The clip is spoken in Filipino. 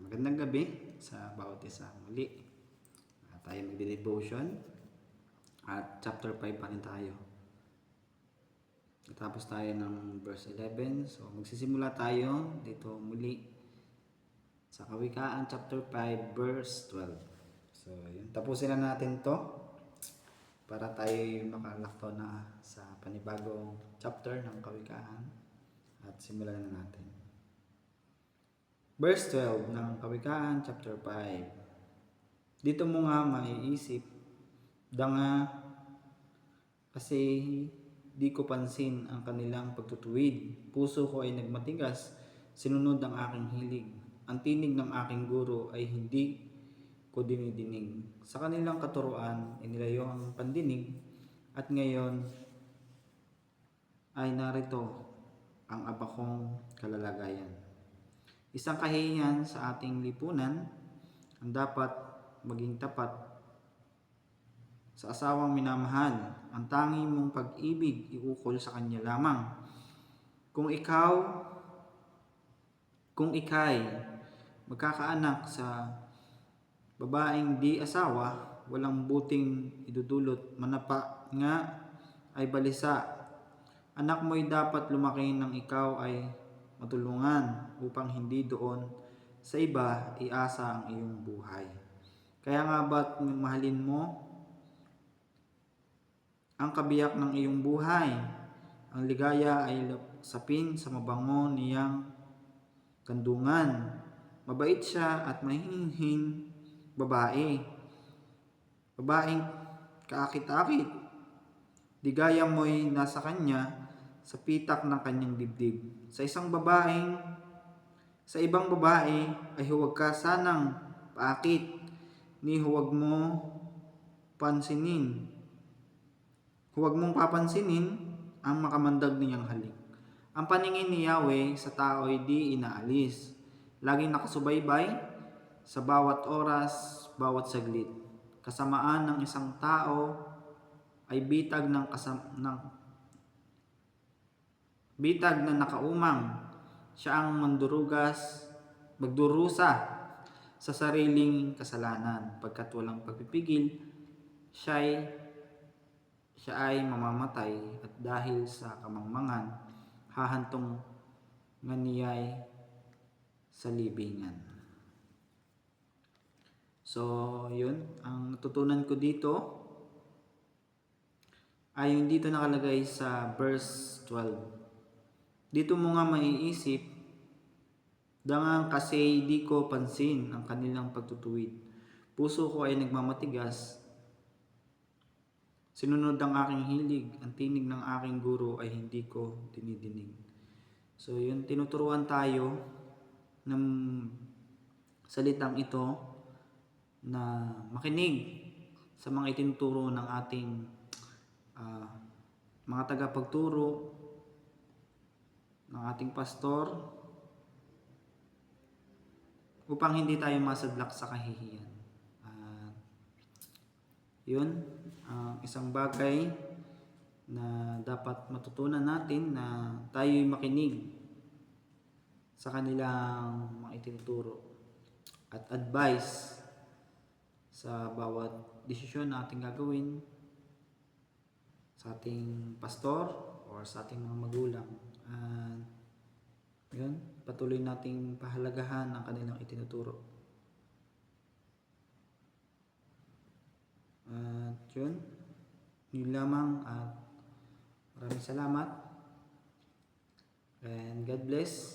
Magandang gabi sa bawat isa. Muli, tayo magde-devotion at chapter 5 pa rin tayo. Natapos tayo ng verse 11. So magsisimula tayo dito muli sa Kawikaan chapter 5 verse 12. So yun, tapusin na natin to para tayo makalakto na sa panibagong chapter ng Kawikaan at simulan na natin. Verse 12 ng Kawikaan chapter 5. Dito mo nga maiisip, danga kasi di ko pansin ang kanilang pagtutuwid. Puso ko ay nagmatigas, sinunod ang aking hilig. Ang tinig ng aking guro ay hindi ko dinidinig. Sa kanilang katuruan, inilayo ang pandinig at ngayon ay narito ang abakong kalalagayan. Isang kahihiyan sa ating lipunan ang dapat maging tapat sa asawang minamahal. Ang tangi mong pag-ibig iukol sa kanya lamang. Kung ika'y magkakaanak sa babaeng di asawa, walang buting idudulot. Manapa nga ay balisa. Anak mo'y dapat lumaki nang ikaw ay matulungan upang hindi doon sa iba iasa ang iyong buhay. Kaya nga ba't mahalin mo ang kabiyak ng iyong buhay? Ang ligaya ay sapin sa mabango niyang kandungan. Mabait siya at mahinhin babae. Babaeng kaakit-akit. Ligaya mo'y nasa kanya sa pitak ng kanyang dibdib. Sa ibang babae ay huwag ka sanang paakit, ni huwag mong papansinin ang makamandag niyang halik. Ang paningin ni Yahweh sa tao ay di inaalis, laging nakasubaybay sa bawat oras, bawat saglit. Kasamaan ng isang tao ay bitag na nakaumang. Siya ang magdurusa sa sariling kasalanan. Pagkat walang pagpipigil, siya ay mamamatay at dahil sa kamangmangan, hahantong nga niya'y sa libingan. So, yun. Ang natutunan ko dito ay yung dito nakalagay sa verse 12. Dito mo nga maiisip, dangang kasi di ko pansin ang kanilang pagtutuwid. Puso ko ay nagmamatigas, sinunod ang aking hilig, ang tinig ng aking guro ay hindi ko dinidinig. So yun, tinuturuan tayo ng salitang ito na makinig sa mga itinuturo ng ating mga tagapagturo, ng ating pastor, upang hindi tayo masadlak sa kahihiyan. Yun, isang bagay na dapat matutunan natin na tayo'y makinig sa kanilang mga itinuturo at advice sa bawat desisyon na ating gagawin sa ating pastor or sa ating mga magulang. Yun, patuloy nating pahalagahan ang kanilang itinuturo. At yun lamang at maraming salamat and God bless.